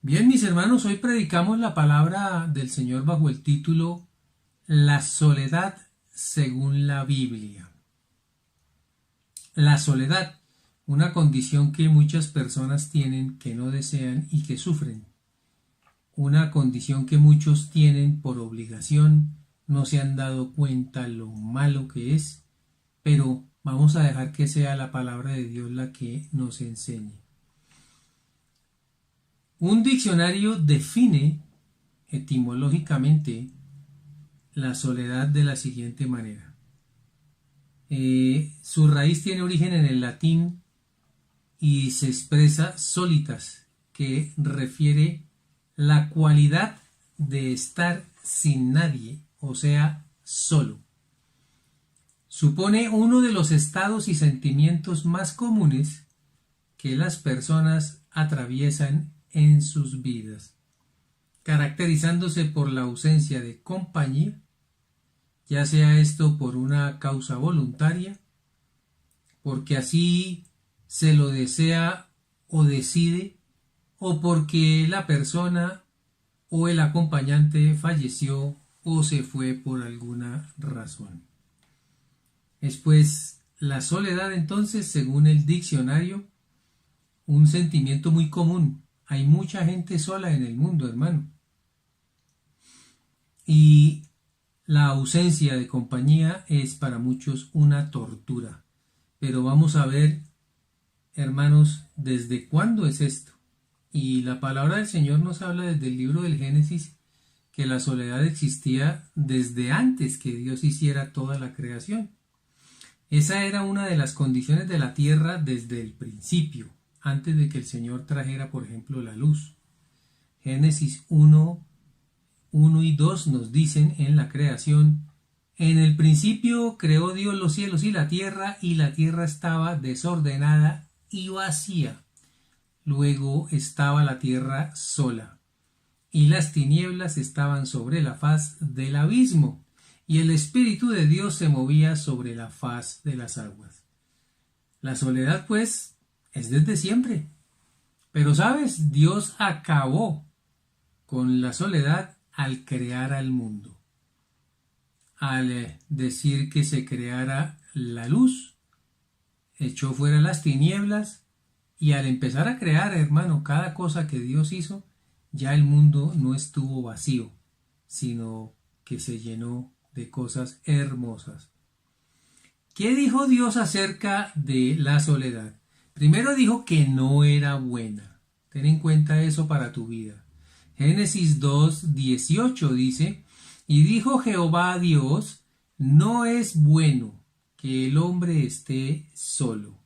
Bien, mis hermanos, hoy predicamos la palabra del Señor bajo el título La soledad según la Biblia. La soledad, una condición que muchas personas tienen, que no desean y que sufren. Una condición que muchos tienen por obligación, no se han dado cuenta lo malo que es, pero vamos a dejar que sea la palabra de Dios la que nos enseñe. Un diccionario define etimológicamente la soledad de la siguiente manera. Su raíz tiene origen en el latín y se expresa solitas, que refiere la cualidad de estar sin nadie, o sea, solo. Supone uno de los estados y sentimientos más comunes que las personas atraviesan en sus vidas, caracterizándose por la ausencia de compañía, ya sea esto por una causa voluntaria, porque así se lo desea o decide, o porque la persona o el acompañante falleció o se fue por alguna razón. Es pues la soledad entonces, según el diccionario, un sentimiento muy común. Hay mucha gente sola en el mundo, hermano. Y la ausencia de compañía es para muchos una tortura. Pero vamos a ver, hermanos, desde cuándo es esto. Y la palabra del Señor nos habla desde el libro del Génesis que la soledad existía desde antes que Dios hiciera toda la creación. Esa era una de las condiciones de la tierra desde el principio, antes de que el Señor trajera, por ejemplo, la luz. Génesis 1 y 2 nos dicen en la creación: en el principio creó Dios los cielos y la tierra estaba desordenada y vacía. Luego estaba la tierra sola, y las tinieblas estaban sobre la faz del abismo, y el Espíritu de Dios se movía sobre la faz de las aguas. La soledad, pues, es desde siempre. Pero, ¿sabes? Dios acabó con la soledad al crear al mundo. Al decir que se creara la luz, echó fuera las tinieblas, y al empezar a crear, hermano, cada cosa que Dios hizo, ya el mundo no estuvo vacío, sino que se llenó de cosas hermosas. ¿Qué dijo Dios acerca de la soledad? Primero dijo que no era buena. Ten en cuenta eso para tu vida. Génesis 2:18 dice: y dijo Jehová a Dios, no es bueno que el hombre esté solo.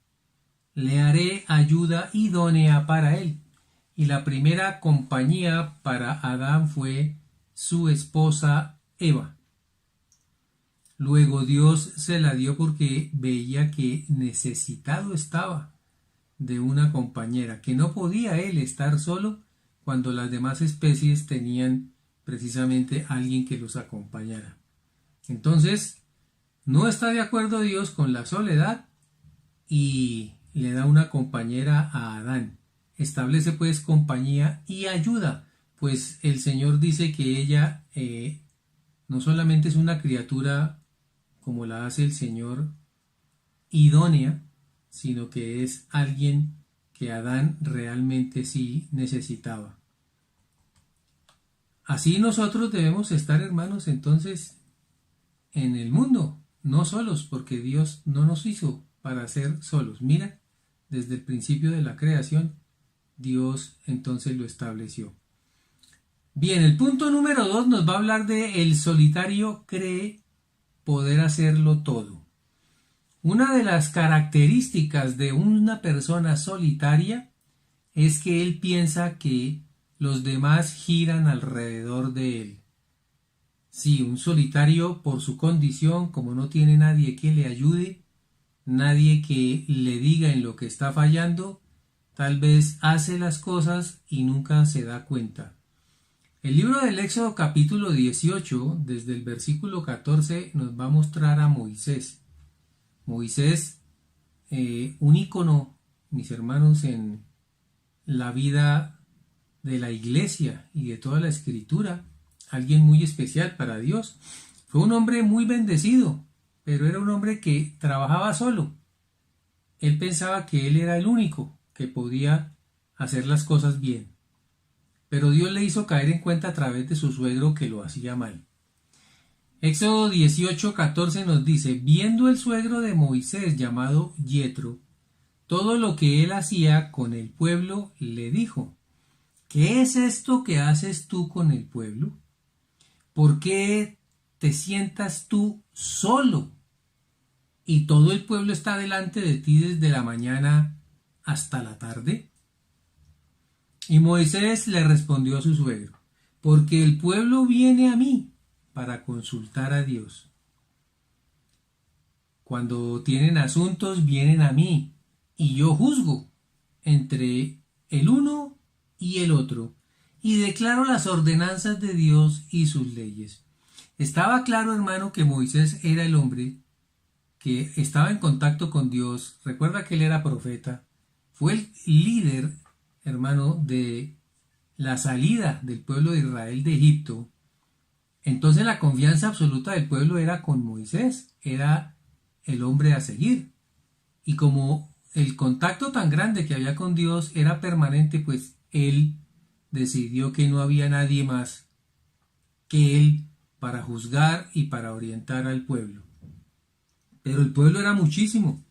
Le haré ayuda idónea para él. Y la primera compañía para Adán fue su esposa Eva. Luego Dios se la dio porque veía que necesitado estaba de una compañera, que no podía él estar solo cuando las demás especies tenían precisamente alguien que los acompañara. Entonces, no está de acuerdo Dios con la soledad y le da una compañera a Adán. Establece pues compañía y ayuda, pues el Señor dice que ella no solamente es una criatura como la hace el Señor idónea, sino que es alguien que Adán realmente sí necesitaba. Así nosotros debemos estar, hermanos, entonces en el mundo, no solos, porque Dios no nos hizo para ser solos. Mira, desde el principio de la creación, Dios entonces lo estableció. Bien, el punto número 2 nos va a hablar de el solitario cree poder hacerlo todo. Una de las características de una persona solitaria es que él piensa que los demás giran alrededor de él. Sí, un solitario por su condición, como no tiene nadie que le ayude, nadie que le diga en lo que está fallando, tal vez hace las cosas y nunca se da cuenta. El libro del Éxodo capítulo 18, desde el versículo 14, nos va a mostrar a Moisés. Moisés, un ícono, mis hermanos, en la vida de la iglesia y de toda la escritura, alguien muy especial para Dios. Fue un hombre muy bendecido, pero era un hombre que trabajaba solo. Él pensaba que él era el único que podía hacer las cosas bien. Pero Dios le hizo caer en cuenta a través de su suegro que lo hacía mal. Éxodo 18:14 nos dice: viendo el suegro de Moisés llamado Yetro todo lo que él hacía con el pueblo, le dijo: ¿qué es esto que haces tú con el pueblo? ¿Por qué te sientas tú solo y todo el pueblo está delante de ti desde la mañana hasta la tarde? Y Moisés le respondió a su suegro: porque el pueblo viene a mí para consultar a Dios. Cuando tienen asuntos vienen a mí y yo juzgo entre el uno y el otro y declaro las ordenanzas de Dios y sus leyes. Estaba claro, hermano, que Moisés era el hombre que estaba en contacto con Dios. Recuerda que él era profeta. Fue el líder, hermano, de la salida del pueblo de Israel de Egipto. Entonces la confianza absoluta del pueblo era con Moisés. Era el hombre a seguir. Y como el contacto tan grande que había con Dios era permanente, pues él decidió que no había nadie más que él para juzgar y para orientar al pueblo. Pero el pueblo era muchísimo.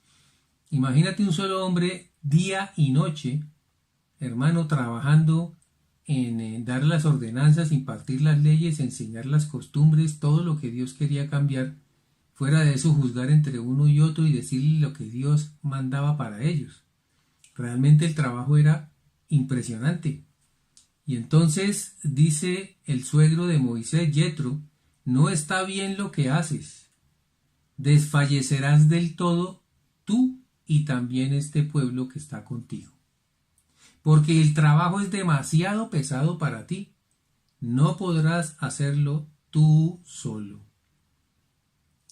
Imagínate un solo hombre día y noche, hermano, trabajando en dar las ordenanzas, impartir las leyes, enseñar las costumbres, todo lo que Dios quería cambiar. Fuera de eso, juzgar entre uno y otro y decirle lo que Dios mandaba para ellos. Realmente el trabajo era impresionante. Y entonces dice el suegro de Moisés, Yetro: no está bien lo que haces. Desfallecerás del todo tú y también este pueblo que está contigo. Porque el trabajo es demasiado pesado para ti. No podrás hacerlo tú solo.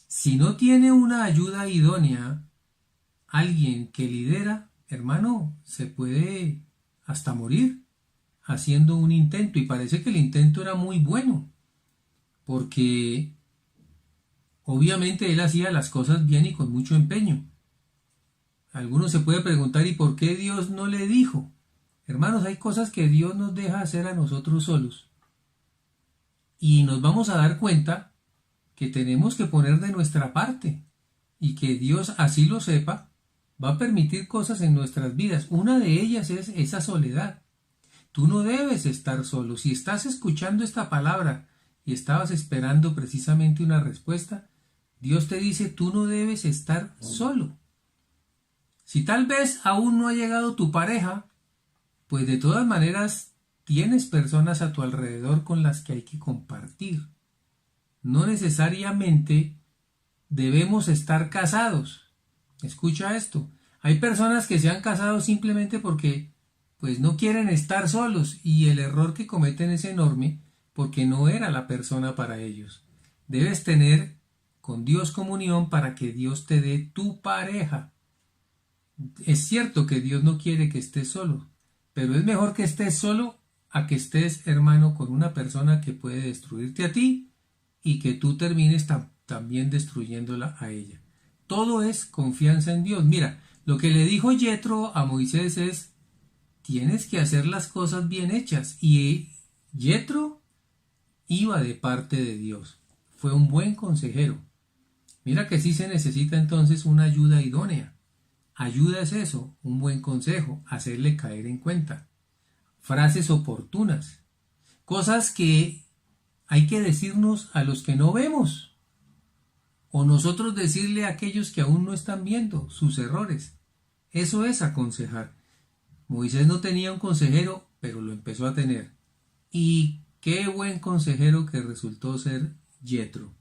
Si no tiene una ayuda idónea, alguien que lidera, hermano, se puede hasta morir haciendo un intento. Y parece que el intento era muy bueno, porque obviamente él hacía las cosas bien y con mucho empeño. Algunos se puede preguntar: ¿y por qué Dios no le dijo? Hermanos, hay cosas que Dios nos deja hacer a nosotros solos. Y nos vamos a dar cuenta que tenemos que poner de nuestra parte, y que Dios, así lo sepa, va a permitir cosas en nuestras vidas. Una de ellas es esa soledad. Tú no debes estar solo. Si estás escuchando esta palabra y estabas esperando precisamente una respuesta, Dios te dice: tú no debes estar solo. Si tal vez aún no ha llegado tu pareja, pues de todas maneras tienes personas a tu alrededor con las que hay que compartir. No necesariamente debemos estar casados. Escucha esto. Hay personas que se han casado simplemente porque pues no quieren estar solos, y el error que cometen es enorme, porque no era la persona para ellos. Debes tener con Dios comunión para que Dios te dé tu pareja. Es cierto que Dios no quiere que estés solo, pero es mejor que estés solo a que estés, hermano, con una persona que puede destruirte a ti y que tú termines también destruyéndola a ella. Todo es confianza en Dios. Mira, lo que le dijo Yetro a Moisés es: tienes que hacer las cosas bien hechas. Y Yetro iba de parte de Dios. Fue un buen consejero. Mira que sí se necesita entonces una ayuda idónea. Ayuda es eso, un buen consejo, hacerle caer en cuenta. Frases oportunas. Cosas que hay que decirnos a los que no vemos, o nosotros decirle a aquellos que aún no están viendo sus errores. Eso es aconsejar. Moisés no tenía un consejero, pero lo empezó a tener. Y qué buen consejero que resultó ser Yetro.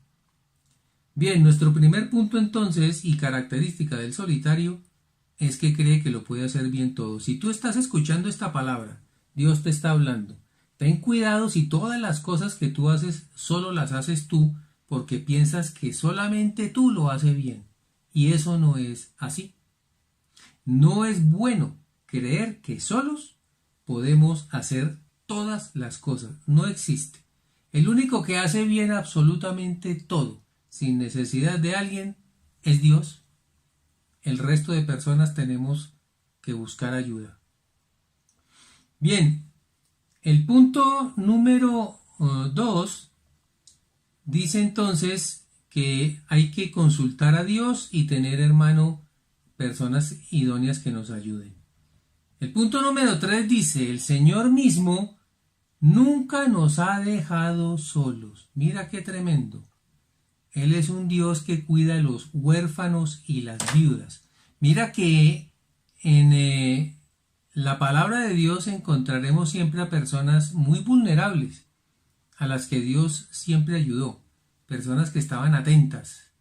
Bien, nuestro primer punto entonces y característica del solitario es que cree que lo puede hacer bien todo. Si tú estás escuchando esta palabra, Dios te está hablando. Ten cuidado si todas las cosas que tú haces solo las haces tú, porque piensas que solamente tú lo haces bien. Y eso no es así. No es bueno creer que solos podemos hacer todas las cosas. No existe. El único que hace bien absolutamente todo, sin necesidad de alguien, es Dios. El resto de personas tenemos que buscar ayuda. Bien, el punto número 2 dice entonces que hay que consultar a Dios y tener, hermano, personas idóneas que nos ayuden. El punto número 3 dice, el Señor mismo nunca nos ha dejado solos. Mira qué tremendo. Él es un Dios que cuida a los huérfanos y las viudas. Mira que en la palabra de Dios encontraremos siempre a personas muy vulnerables, a las que Dios siempre ayudó. Personas que estaban atentas,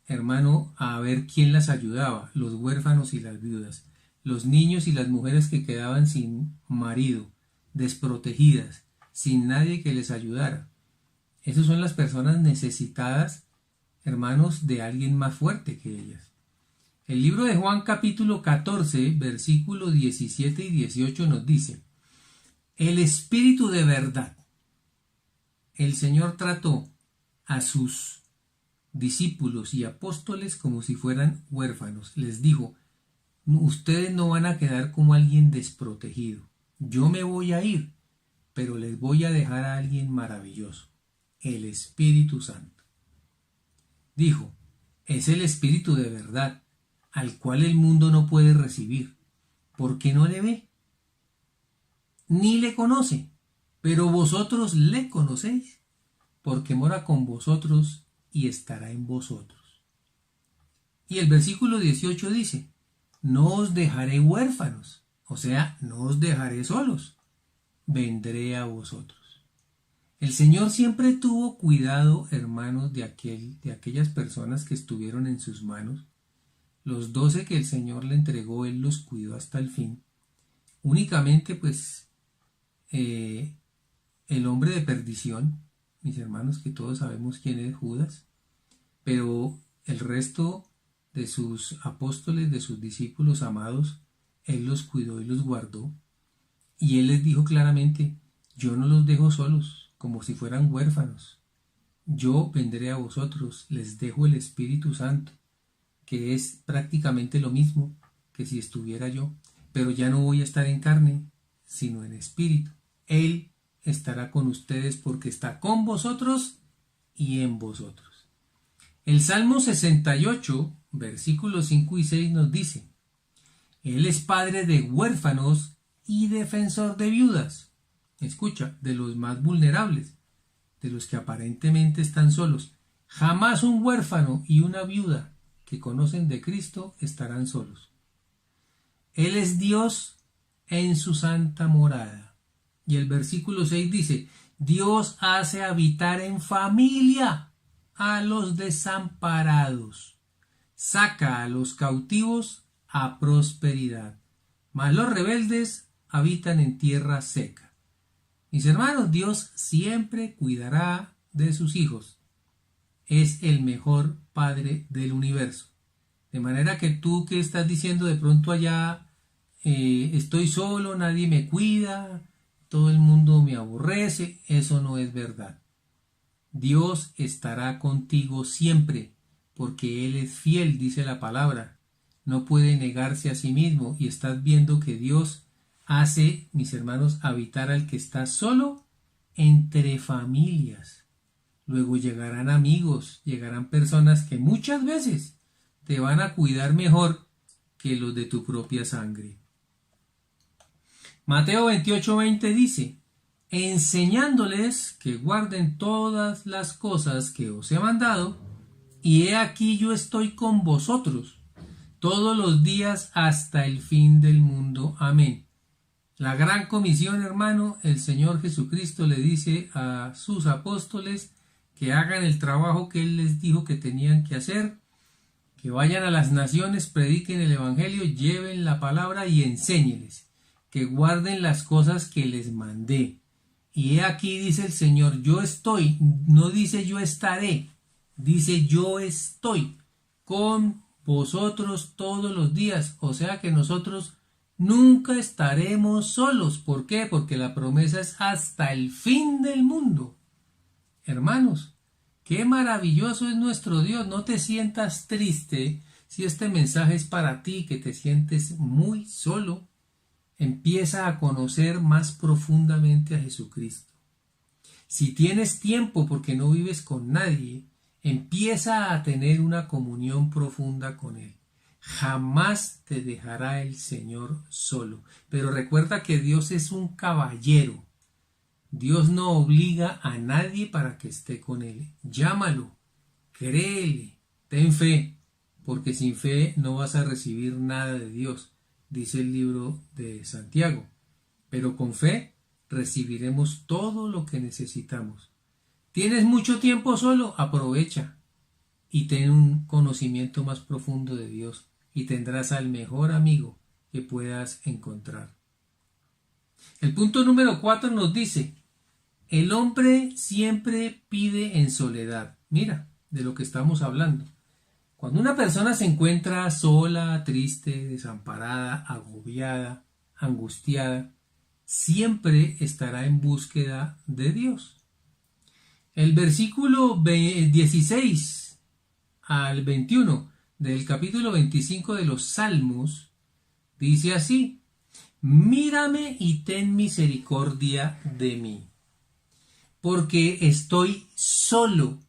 hermano, a ver quién las ayudaba, los huérfanos y las viudas, los niños y las mujeres que quedaban sin marido, desprotegidas, sin nadie que les ayudara. Esas son las personas necesitadas, hermanos, de alguien más fuerte que ellas. El libro de Juan capítulo 14, versículos 17 y 18 nos dice, el Espíritu de verdad. El Señor trató a sus discípulos y apóstoles como si fueran huérfanos. Les dijo, ustedes no van a quedar como alguien desprotegido. Yo me voy a ir, pero les voy a dejar a alguien maravilloso, el Espíritu Santo. Dijo, es el Espíritu de verdad, al cual el mundo no puede recibir, porque no le ve, ni le conoce, pero vosotros le conocéis, porque mora con vosotros y estará en vosotros. Y el versículo 18 dice, no os dejaré huérfanos, o sea, no os dejaré solos, vendré a vosotros. El Señor siempre tuvo cuidado, hermanos, de aquellas personas que estuvieron en sus manos. Los 12 que el Señor le entregó, Él los cuidó hasta el fin. Únicamente, pues, el hombre de perdición, mis hermanos, que todos sabemos quién es Judas, pero el resto de sus apóstoles, de sus discípulos amados, Él los cuidó y los guardó. Y Él les dijo claramente, yo no los dejo solos, como si fueran huérfanos. Yo vendré a vosotros, les dejo el Espíritu Santo, que es prácticamente lo mismo que si estuviera yo, pero ya no voy a estar en carne, sino en espíritu. Él estará con ustedes porque está con vosotros y en vosotros. El Salmo 68, versículos 5 y 6 nos dice, Él es padre de huérfanos y defensor de viudas. Escucha, de los más vulnerables, de los que aparentemente están solos. Jamás un huérfano y una viuda que conocen de Cristo estarán solos. Él es Dios en su santa morada. Y el versículo 6 dice, Dios hace habitar en familia a los desamparados, saca a los cautivos a prosperidad, mas los rebeldes habitan en tierra seca. Mis hermanos, Dios siempre cuidará de sus hijos. Es el mejor Padre del universo. De manera que tú que estás diciendo de pronto allá, estoy solo, nadie me cuida, todo el mundo me aborrece, eso no es verdad. Dios estará contigo siempre, porque Él es fiel, dice la palabra. No puede negarse a sí mismo y estás viendo que Dios hace, mis hermanos, habitar al que está solo entre familias. Luego llegarán amigos, llegarán personas que muchas veces te van a cuidar mejor que los de tu propia sangre. Mateo 28:20 dice, enseñándoles que guarden todas las cosas que os he mandado, y he aquí yo estoy con vosotros todos los días hasta el fin del mundo. Amén. La gran comisión, hermano, el Señor Jesucristo le dice a sus apóstoles que hagan el trabajo que Él les dijo que tenían que hacer, que vayan a las naciones, prediquen el Evangelio, lleven la palabra y enséñeles, que guarden las cosas que les mandé. Y he aquí, dice el Señor, yo estoy, no dice yo estaré, dice yo estoy con vosotros todos los días. O sea que nosotros Nunca estaremos solos. ¿Por qué? Porque la promesa es hasta el fin del mundo. Hermanos, qué maravilloso es nuestro Dios. No te sientas triste si este mensaje es para ti, que te sientes muy solo. Empieza a conocer más profundamente a Jesucristo. Si tienes tiempo porque no vives con nadie, empieza a tener una comunión profunda con Él. Jamás te dejará el Señor solo. Pero recuerda que Dios es un caballero. Dios no obliga a nadie para que esté con Él. Llámalo, créele, ten fe, porque sin fe no vas a recibir nada de Dios, dice el libro de Santiago. Pero con fe recibiremos todo lo que necesitamos. ¿Tienes mucho tiempo solo? Aprovecha y ten un conocimiento más profundo de Dios y tendrás al mejor amigo que puedas encontrar. El punto número 4 nos dice: el hombre siempre pide en soledad. Mira, de lo que estamos hablando. Cuando una persona se encuentra sola, triste, desamparada, agobiada, angustiada, siempre estará en búsqueda de Dios. El versículo 16 al 21 del capítulo 25 de los Salmos dice así: mírame y ten misericordia de mí, porque estoy solo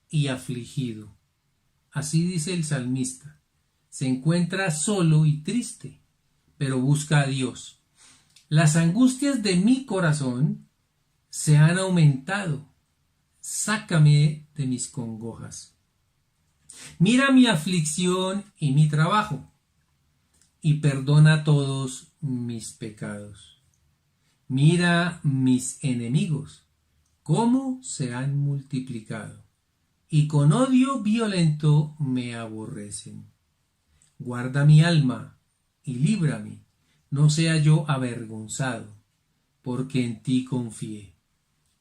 y afligido. Así dice el salmista. Se encuentra solo y triste, pero busca a Dios. Las angustias de mi corazón se han aumentado. Sácame de mis congojas. Mira mi aflicción y mi trabajo, y perdona todos mis pecados. Mira mis enemigos, cómo se han multiplicado, y con odio violento me aborrecen. Guarda mi alma y líbrame, no sea yo avergonzado, porque en ti confié.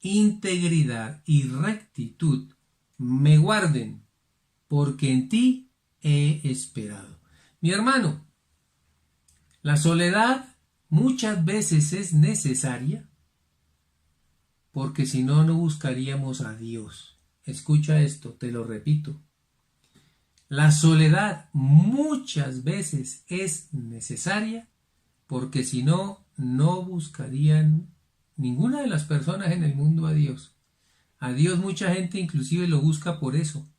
Integridad y rectitud me guarden, porque en ti he esperado. Mi hermano, la soledad muchas veces es necesaria, porque si no, no buscaríamos a Dios. Escucha esto, te lo repito. La soledad muchas veces es necesaria, porque si no, no buscarían ninguna de las personas en el mundo a Dios. A Dios mucha gente inclusive lo busca por eso,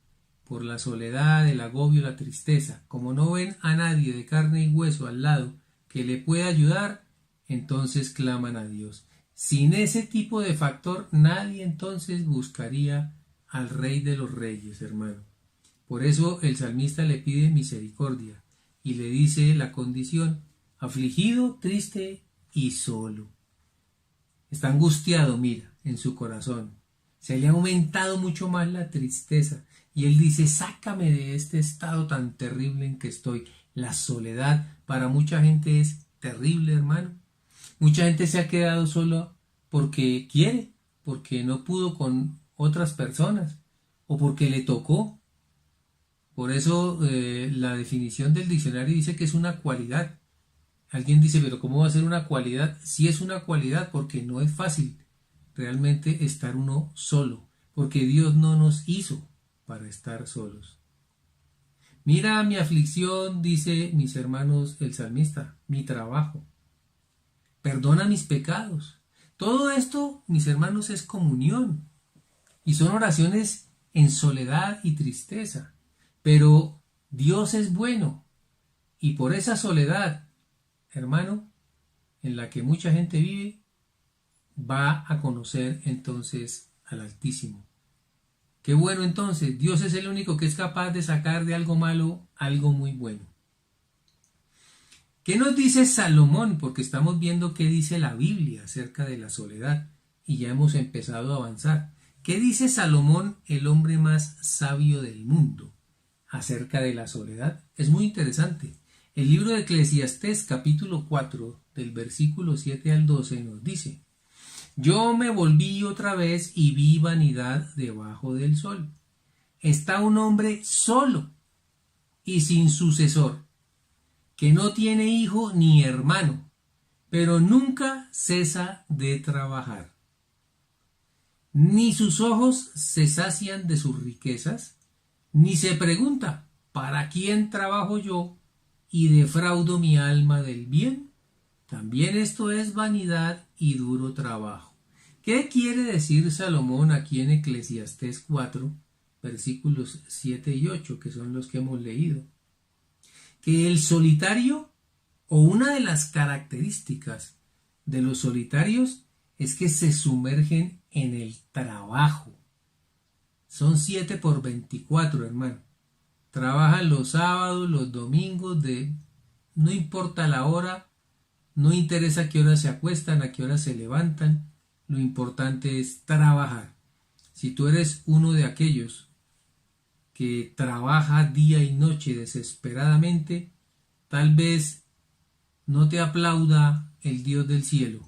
por la soledad, el agobio, la tristeza. Como no ven a nadie de carne y hueso al lado que le pueda ayudar, entonces claman a Dios. Sin ese tipo de factor, nadie entonces buscaría al Rey de los Reyes, hermano. Por eso el salmista le pide misericordia y le dice la condición: afligido, triste y solo. Está angustiado, mira, en su corazón. Se le ha aumentado mucho más la tristeza. Y él dice: sácame de este estado tan terrible en que estoy. La soledad para mucha gente es terrible, hermano. Mucha gente se ha quedado sola porque quiere, porque no pudo con otras personas o porque le tocó. Por eso la definición del diccionario dice que es una cualidad. Alguien dice: pero ¿cómo va a ser una cualidad? Sí es una cualidad, porque no es fácil realmente estar uno solo, porque Dios no nos hizo para estar solos. Mira mi aflicción, dice mis hermanos el salmista, mi trabajo. Perdona mis pecados. Todo esto, mis hermanos, es comunión y son oraciones en soledad y tristeza. Pero Dios es bueno, y por esa soledad, hermano, en la que mucha gente vive, va a conocer entonces al Altísimo. Qué bueno entonces, Dios es el único que es capaz de sacar de algo malo algo muy bueno. ¿Qué nos dice Salomón? Porque estamos viendo qué dice la Biblia acerca de la soledad y ya hemos empezado a avanzar. ¿Qué dice Salomón, el hombre más sabio del mundo, acerca de la soledad? Es muy interesante. El libro de Eclesiastés, capítulo 4, del versículo 7 al 12, nos dice: yo me volví otra vez y vi vanidad debajo del sol. Está un hombre solo y sin sucesor, que no tiene hijo ni hermano, pero nunca cesa de trabajar. Ni sus ojos se sacian de sus riquezas, ni se pregunta, ¿para quién trabajo yo y defraudo mi alma del bien? También esto es vanidad y duro trabajo. ¿Qué quiere decir Salomón aquí en Eclesiastés 4, versículos 7 y 8, que son los que hemos leído? Que el solitario, o una de las características de los solitarios, es que se sumergen en el trabajo. Son 7 por 24, hermano. Trabajan los sábados, los domingos, no importa la hora, no interesa a qué hora se acuestan, a qué hora se levantan, lo importante es trabajar. Si tú eres uno de aquellos que trabaja día y noche desesperadamente, tal vez no te aplauda el Dios del cielo.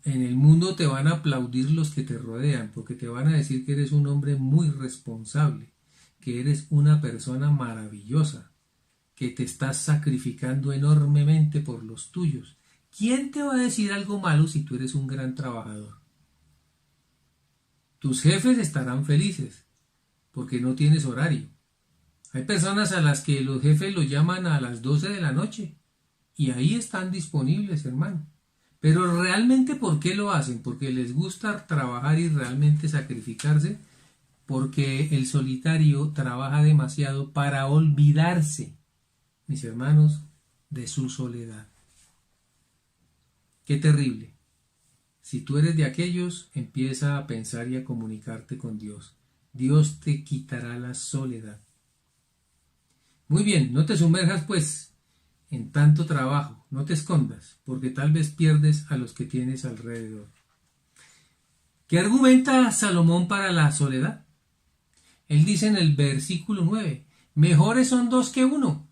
En el mundo te van a aplaudir los que te rodean, porque te van a decir que eres un hombre muy responsable, que eres una persona maravillosa, que te estás sacrificando enormemente por los tuyos. ¿Quién te va a decir algo malo si tú eres un gran trabajador? Tus jefes estarán felices, porque no tienes horario. Hay personas a las que los jefes los llaman a las 12 de la noche, y ahí están disponibles, hermano. Pero realmente, ¿por qué lo hacen? Porque les gusta trabajar y realmente sacrificarse, porque el solitario trabaja demasiado para olvidarse, mis hermanos, de su soledad. Qué terrible. Si tú eres de aquellos, empieza a pensar y a comunicarte con Dios. Dios te quitará la soledad. Muy bien, no te sumerjas pues en tanto trabajo, no te escondas, porque tal vez pierdes a los que tienes alrededor. ¿Qué argumenta Salomón para la soledad? Él dice en el versículo 9, mejores son dos que uno,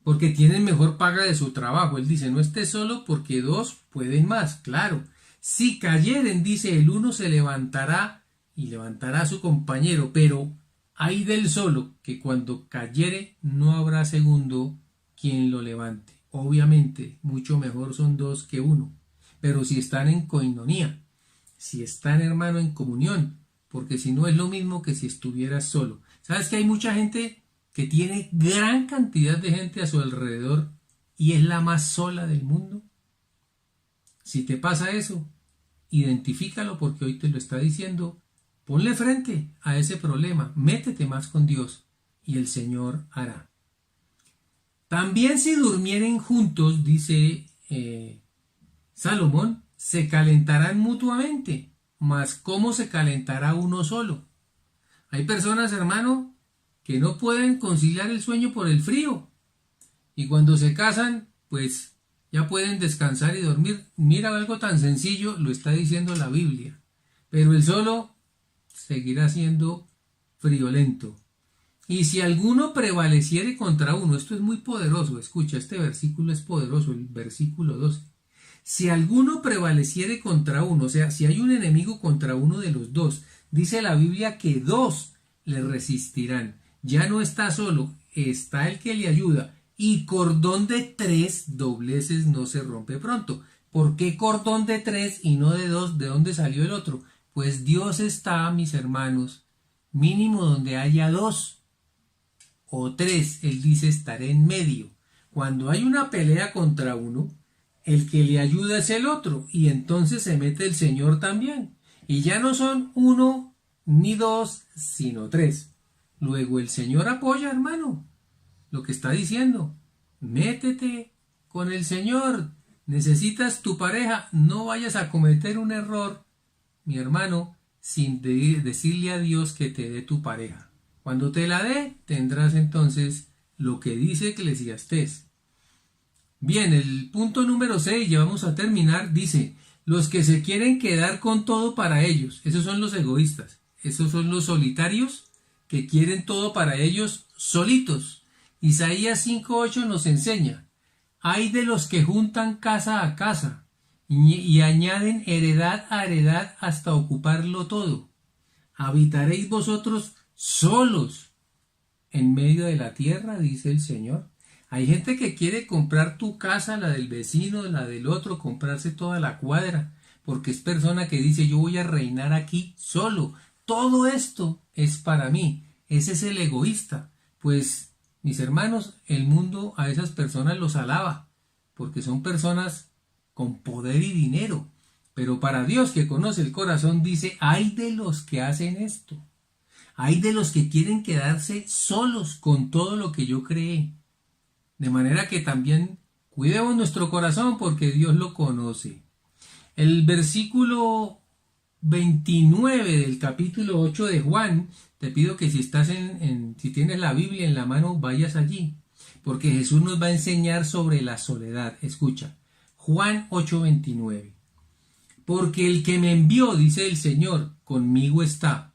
porque tienen mejor paga de su trabajo. Él dice, no estés solo porque dos pueden más, claro. Si cayeren, dice, el uno se levantará y levantará a su compañero, pero ay del solo, que cuando cayere no habrá segundo quien lo levante. Obviamente, mucho mejor son dos que uno, pero si están en coinonía, si están, hermano, en comunión, porque si no es lo mismo que si estuvieras solo. ¿Sabes que hay mucha gente que tiene gran cantidad de gente a su alrededor y es la más sola del mundo? Si te pasa eso, identifícalo, porque hoy te lo está diciendo. Ponle frente a ese problema, métete más con Dios y el Señor hará. También si durmieren juntos, dice Salomón, se calentarán mutuamente, mas ¿cómo se calentará uno solo? Hay personas, hermano, que no pueden conciliar el sueño por el frío, y cuando se casan, pues ya pueden descansar y dormir. Mira, algo tan sencillo, lo está diciendo la Biblia, pero el solo seguirá siendo friolento. Y si alguno prevaleciere contra uno, esto es muy poderoso, escucha, este versículo es poderoso, el versículo 12. Si alguno prevaleciere contra uno, o sea, si hay un enemigo contra uno de los dos, dice la Biblia que dos le resistirán. Ya no está solo, está el que le ayuda. Y cordón de 3 dobleces no se rompe pronto. ¿Por qué cordón de 3 y no de 2? ¿De dónde salió el otro? Pues Dios está, mis hermanos, mínimo donde haya 2 o 3, él dice estaré en medio. Cuando hay una pelea contra uno, el que le ayuda es el otro, y entonces se mete el Señor también. Y ya no son 1 ni 2, sino 3. Luego el Señor apoya, hermano, lo que está diciendo. Métete con el Señor. Necesitas tu pareja. No vayas a cometer un error, mi hermano, sin decirle a Dios que te dé tu pareja. Cuando te la dé, tendrás entonces lo que dice Eclesiastés. Bien, el punto número 6, ya vamos a terminar, dice, los que se quieren quedar con todo para ellos, esos son los egoístas, esos son los solitarios que quieren todo para ellos solitos. Isaías 5:8 nos enseña, hay de los que juntan casa a casa y añaden heredad a heredad hasta ocuparlo todo. ¿Habitaréis vosotros solos en medio de la tierra? Dice el Señor. Hay gente que quiere comprar tu casa, la del vecino, la del otro, comprarse toda la cuadra, porque es persona que dice yo voy a reinar aquí solo. Todo esto es para mí. Ese es el egoísta. Pues, mis hermanos, el mundo a esas personas los alaba, porque son personas con poder y dinero. Pero para Dios que conoce el corazón dice, ay de los que hacen esto. Hay de los que quieren quedarse solos con todo lo que yo creé. De manera que también cuidemos nuestro corazón porque Dios lo conoce. El versículo 29 del capítulo 8 de Juan, te pido que si estás si tienes la Biblia en la mano, vayas allí, porque Jesús nos va a enseñar sobre la soledad. Escucha, Juan 8:29. Porque el que me envió, dice el Señor, conmigo está.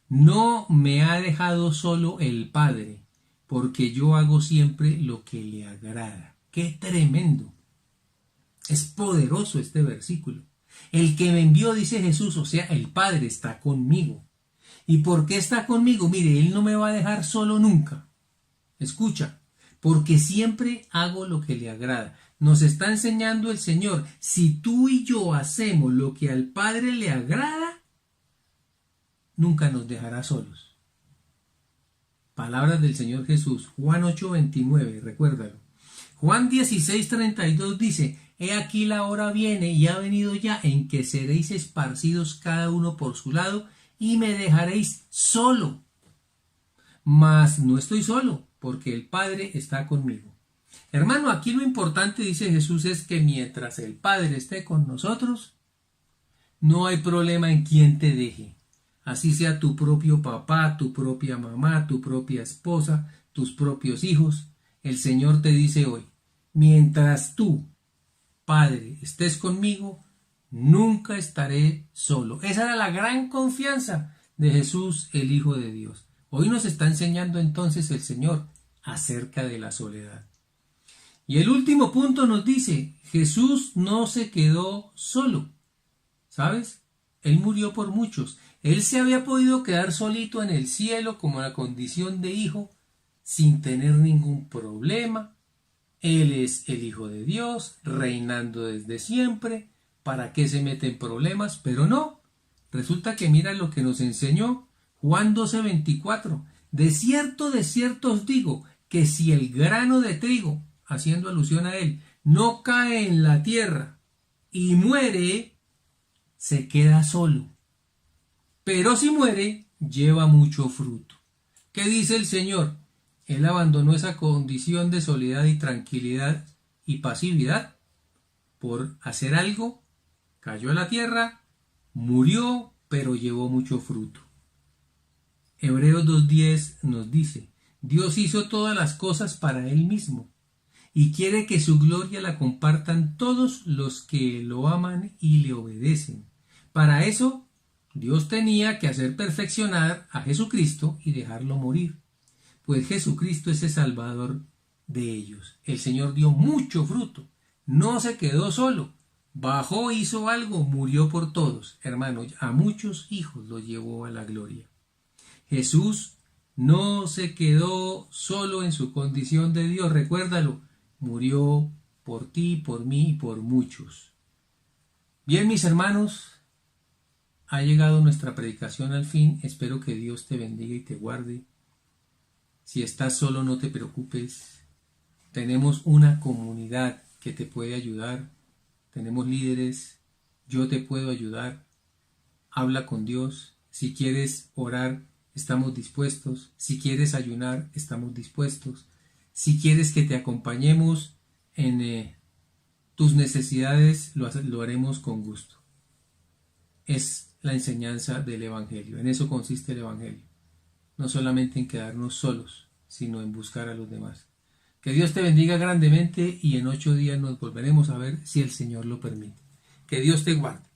No me ha dejado solo el Padre, porque yo hago siempre lo que le agrada. ¡Qué tremendo! Es poderoso este versículo. El que me envió, dice Jesús, o sea, el Padre está conmigo. ¿Y por qué está conmigo? Mire, Él no me va a dejar solo nunca. Escucha, porque siempre hago lo que le agrada. Nos está enseñando el Señor, si tú y yo hacemos lo que al Padre le agrada, nunca nos dejará solos. Palabras del Señor Jesús, Juan 8:29, recuérdalo. Juan 16:32 dice, he aquí la hora viene y ha venido ya en que seréis esparcidos cada uno por su lado y me dejaréis solo. Mas no estoy solo, porque el Padre está conmigo. Hermano, aquí lo importante, dice Jesús, es que mientras el Padre esté con nosotros, no hay problema en quién te deje. Así sea tu propio papá, tu propia mamá, tu propia esposa, tus propios hijos. El Señor te dice hoy, mientras tú, Padre, estés conmigo, nunca estaré solo. Esa era la gran confianza de Jesús, el Hijo de Dios. Hoy nos está enseñando entonces el Señor acerca de la soledad. Y el último punto nos dice, Jesús no se quedó solo. ¿Sabes? Él murió por muchos. Él se había podido quedar solito en el cielo como la condición de hijo, sin tener ningún problema. Él es el Hijo de Dios, reinando desde siempre. ¿Para qué se mete en problemas? Pero no. Resulta que mira lo que nos enseñó Juan 12:24. De cierto os digo, que si el grano de trigo, haciendo alusión a él, no cae en la tierra y muere, se queda solo. Pero si muere, lleva mucho fruto. ¿Qué dice el Señor? Él abandonó esa condición de soledad y tranquilidad y pasividad por hacer algo, cayó a la tierra, murió, pero llevó mucho fruto. Hebreos 2:10 nos dice, Dios hizo todas las cosas para Él mismo y quiere que su gloria la compartan todos los que lo aman y le obedecen. Para eso, Dios tenía que hacer perfeccionar a Jesucristo y dejarlo morir, pues Jesucristo es el Salvador de ellos. El Señor dio mucho fruto, no se quedó solo, bajó, hizo algo, murió por todos. Hermano, a muchos hijos los llevó a la gloria. Jesús no se quedó solo en su condición de Dios, recuérdalo, murió por ti, por mí y por muchos. Bien, mis hermanos, ha llegado nuestra predicación al fin. Espero que Dios te bendiga y te guarde. Si estás solo, no te preocupes. Tenemos una comunidad que te puede ayudar. Tenemos líderes. Yo te puedo ayudar. Habla con Dios. Si quieres orar, estamos dispuestos. Si quieres ayunar, estamos dispuestos. Si quieres que te acompañemos en tus necesidades, lo haremos con gusto. Es la enseñanza del Evangelio. En eso consiste el Evangelio. No solamente en quedarnos solos, sino en buscar a los demás. Que Dios te bendiga grandemente y en 8 días nos volveremos a ver si el Señor lo permite. Que Dios te guarde.